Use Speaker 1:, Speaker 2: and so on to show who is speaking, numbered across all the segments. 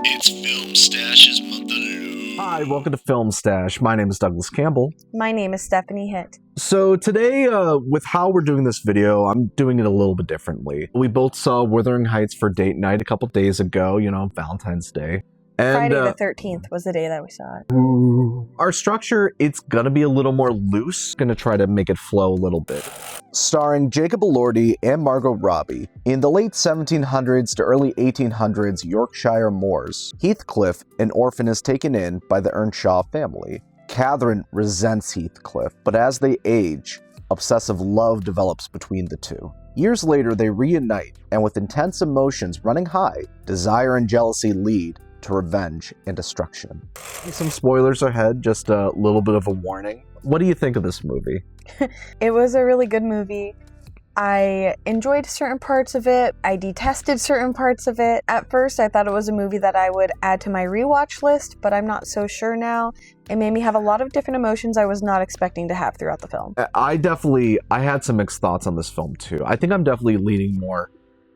Speaker 1: It's Film Stash's month of Lou.
Speaker 2: Hi, welcome to Film Stash. My name is Douglas Campbell.
Speaker 3: My name is Stephanie Hitt.
Speaker 2: So today, with how we're doing this video, I'm doing it a little bit differently. We both saw Wurthering Heights for date night a couple days ago, Valentine's Day. And,
Speaker 3: Friday the 13th was the day that we saw it.
Speaker 2: Our structure, it's gonna be a little more loose. Gonna try to make it flow a little bit. Starring Jacob Elordi and Margot Robbie. In the late 1700s to early 1800s Yorkshire moors, Heathcliff, an orphan, is taken in by the Earnshaw family. Catherine resents Heathcliff, but as they age, obsessive love develops between the two. Years later, they reunite, and with intense emotions running high, desire and jealousy lead to revenge and destruction. Some spoilers ahead, just a little bit of a warning. What do you think of this movie?
Speaker 3: It was a really good movie. I enjoyed certain parts of it. I detested certain parts of it. At first, I thought it was a movie that I would add to my rewatch list, but I'm not so sure now. It made me have a lot of different emotions I was not expecting to have throughout the film.
Speaker 2: I had some mixed thoughts on this film too. I think I'm definitely leaning more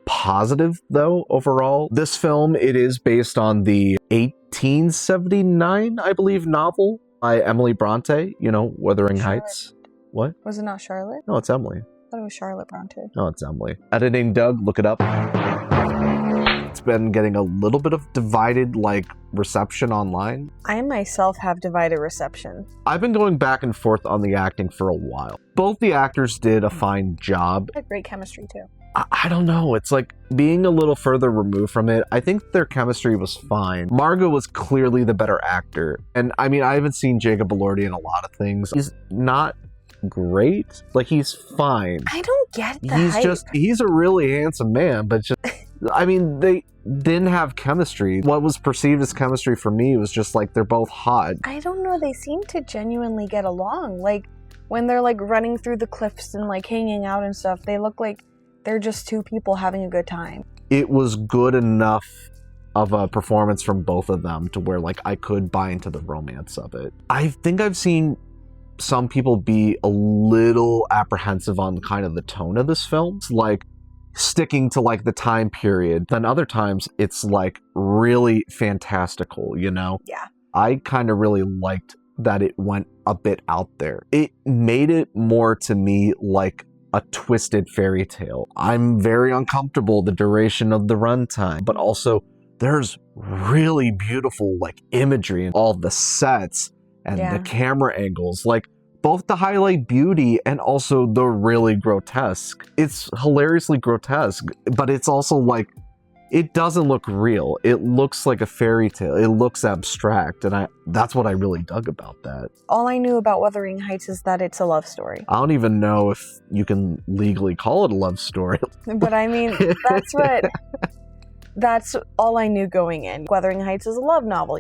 Speaker 2: positive though overall. This film, it is based on the 1879, I believe, novel by Emily Bronte, Wuthering Heights. What?
Speaker 3: Was it not Charlotte?
Speaker 2: No, it's Emily.
Speaker 3: I thought it was Charlotte Bronte.
Speaker 2: No, it's Emily. Editing Doug, look it up. It's been getting a little bit of divided reception online. I
Speaker 3: myself have divided reception.
Speaker 2: I've been going back and forth on the acting for a while. Both the actors did a fine job.
Speaker 3: They had great chemistry too.
Speaker 2: I don't know. It's like being a little further removed from it. I think their chemistry was fine. Margot was clearly the better actor. And I mean, I haven't seen Jacob Elordi in a lot of things. He's not great. He's fine.
Speaker 3: I don't get that.
Speaker 2: He's a really handsome man, but I mean, they didn't have chemistry. What was perceived as chemistry for me was just they're both hot.
Speaker 3: I don't know. They seem to genuinely get along. When they're running through the cliffs and hanging out and stuff, they look like they're just two people having a good time. It
Speaker 2: was good enough of a performance from both of them to where I could buy into the romance of it. I think I've seen some people be a little apprehensive on kind of the tone of this film, sticking to the time period. Then other times it's really fantastical,
Speaker 3: Yeah.
Speaker 2: I kind of really liked that it went a bit out there. It made it more to me like a twisted fairy tale. I'm very uncomfortable the duration of the runtime, but also there's really beautiful imagery and all the sets and the camera angles, both to highlight beauty and also the really grotesque. It's hilariously grotesque, but it's also it doesn't look real. It looks like a fairy tale. It looks abstract, and that's what I really dug about that.
Speaker 3: All I knew about Wuthering Heights is that it's a love story.
Speaker 2: I don't even know if you can legally call it a love story.
Speaker 3: But I mean, that's all I knew going in. Wuthering Heights is a love novel,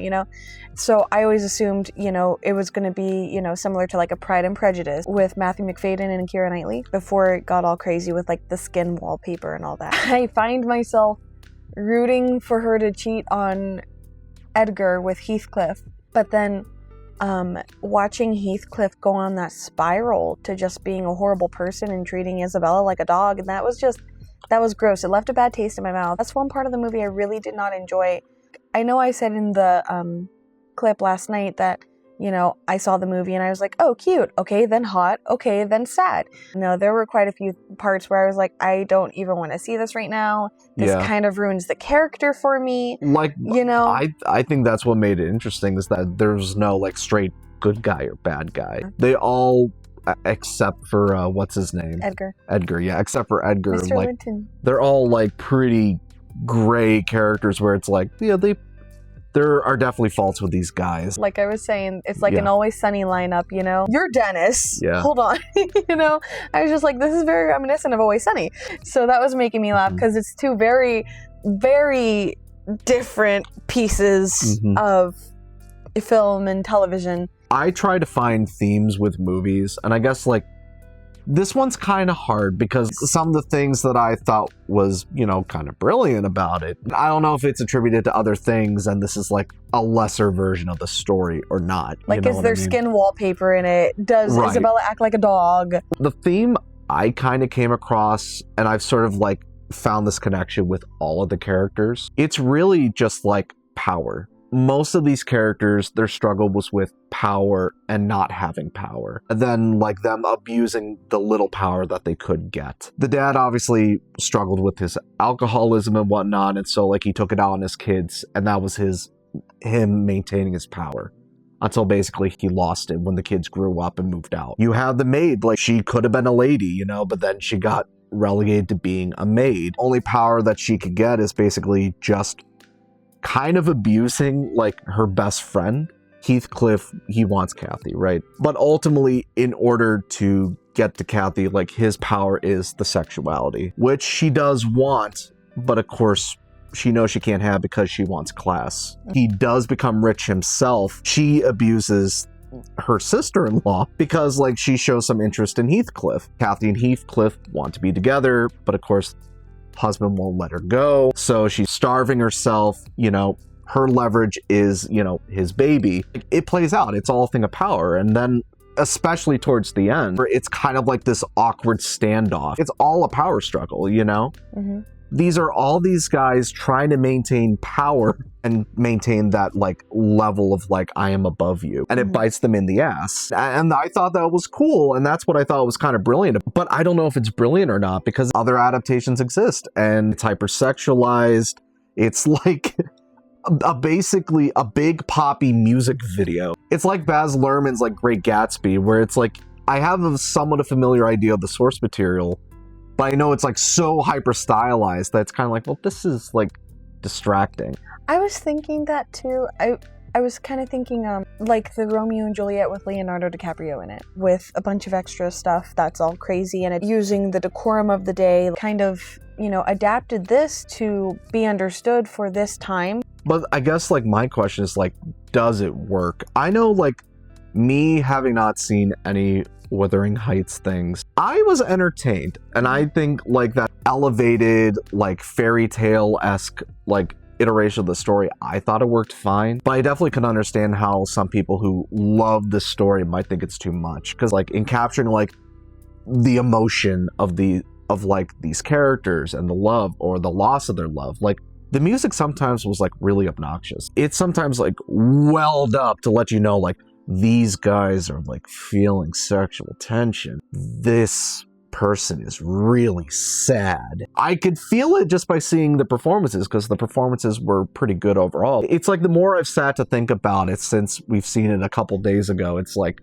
Speaker 3: So I always assumed, it was going to be, similar to a Pride and Prejudice with Matthew McFadyen and Keira Knightley before it got all crazy with the skin wallpaper and all that. I find myself rooting for her to cheat on Edgar with Heathcliff, but then watching Heathcliff go on that spiral to just being a horrible person and treating Isabella like a dog, and that was gross. It left a bad taste in my mouth. That's one part of the movie I really did not enjoy. I know I said in the clip last night that, I saw the movie and I was like, oh, cute. Okay, then hot. Okay, then sad. No, there were quite a few parts where I was like, I don't even want to see this right now. This kind of ruins the character for me.
Speaker 2: I think that's what made it interesting, is that there's no straight good guy or bad guy. They all, except for what's his name? Edgar, yeah. Except for Edgar,
Speaker 3: Mr. Linton.
Speaker 2: They're all pretty gray characters where it's there are definitely faults with these guys. Like
Speaker 3: I was saying, it's an Always Sunny lineup, You're Dennis.
Speaker 2: Yeah.
Speaker 3: Hold on. I was just this is very reminiscent of Always Sunny. So that was making me laugh because it's two very, very different pieces of film and television.
Speaker 2: I try to find themes with movies, and I guess this one's kind of hard because some of the things that I thought was, kind of brilliant about it, I don't know if it's attributed to other things and this is a lesser version of the story or not.
Speaker 3: Is there skin wallpaper in it? Does Isabella act like a dog?
Speaker 2: The theme I kind of came across, and I've sort of found this connection with all of the characters. It's really just power. Most of these characters, their struggle was with power and not having power. And then, like, them abusing the little power that they could get. The dad obviously struggled with his alcoholism and whatnot, and so, like, he took it out on his kids, and that was him maintaining his power. Until basically he lost it when the kids grew up and moved out. You have the maid, like, she could have been a lady, you know, but then she got relegated to being a maid. Only power that she could get is basically just kind of abusing, like, her best friend. Heathcliff, he wants Kathy, right? But ultimately, in order to get to Kathy, like, his power is the sexuality, which she does want, but of course, she knows she can't have because she wants class. He does become rich himself. She abuses her sister-in-law because, like, she shows some interest in Heathcliff. Kathy and Heathcliff want to be together, but of course, husband won't let her go, so she's starving herself. You know, her leverage is, you know, his baby. It plays out. It's all a thing of power. And then, especially towards the end, it's kind of like this awkward standoff. It's all a power struggle, you know? Mm-hmm. These are all these guys trying to maintain power and maintain that, like, level of, like, I am above you. And it bites them in the ass. And I thought that was cool, and that's what I thought was kind of brilliant. But I don't know if it's brilliant or not, because other adaptations exist, and it's hypersexualized. It's like basically a big poppy music video. It's like Baz Luhrmann's, like, Great Gatsby, where it's like, I have a somewhat a familiar idea of the source material, but I know it's, like, so hyper stylized that it's kind of like, well, this is, like, distracting.
Speaker 3: I was thinking that too. I was kind of thinking, like the Romeo and Juliet with Leonardo DiCaprio in it, with a bunch of extra stuff that's all crazy, and it using the decorum of the day, kind of, you know, adapted this to be understood for this time.
Speaker 2: But I guess, like, my question is, like, does it work? I know, like, me having not seen any Wuthering Heights things, I was entertained, and I think, like, that elevated, like, fairy tale-esque, like, iteration of the story, I thought it worked fine. But I definitely can understand how some people who love this story might think it's too much, because, like, in capturing, like, the emotion of like these characters and the love or the loss of their love, like, the music sometimes was, like, really obnoxious. It's sometimes, like, welled up to let you know, like, these guys are, like, feeling sexual tension. This person is really sad. I could feel it just by seeing the performances, because the performances were pretty good overall. It's like, the more I've sat to think about it since we've seen it a couple days ago, it's like,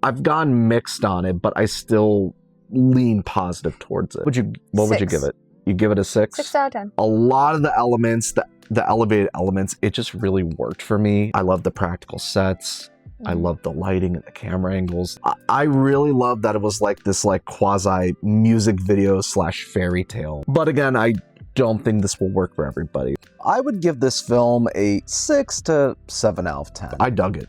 Speaker 2: I've gone mixed on it, but I still lean positive towards it. What would you give it? You give it a 6?
Speaker 3: 6 out of 10.
Speaker 2: A lot of the elements, the elevated elements, it just really worked for me. I love the practical sets. I love the lighting and the camera angles. I really love that it was like this, like, quasi music video / fairy tale. But again, I don't think this will work for everybody. I would give this film a 6 to 7 out of 10. I dug it.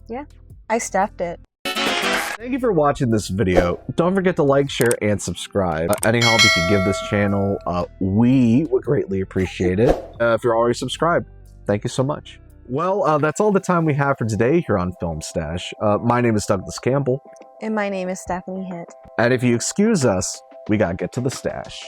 Speaker 3: Yeah, I stuffed it.
Speaker 2: Thank you for watching this video. Don't forget to like, share, and subscribe. Any help you can give this channel, we would greatly appreciate it. If you're already subscribed, thank you so much. Well, that's all the time we have for today here on Film Stash. My name is Douglas Campbell.
Speaker 3: And my name is Stephanie Hitt.
Speaker 2: And if you excuse us, we gotta get to the stash.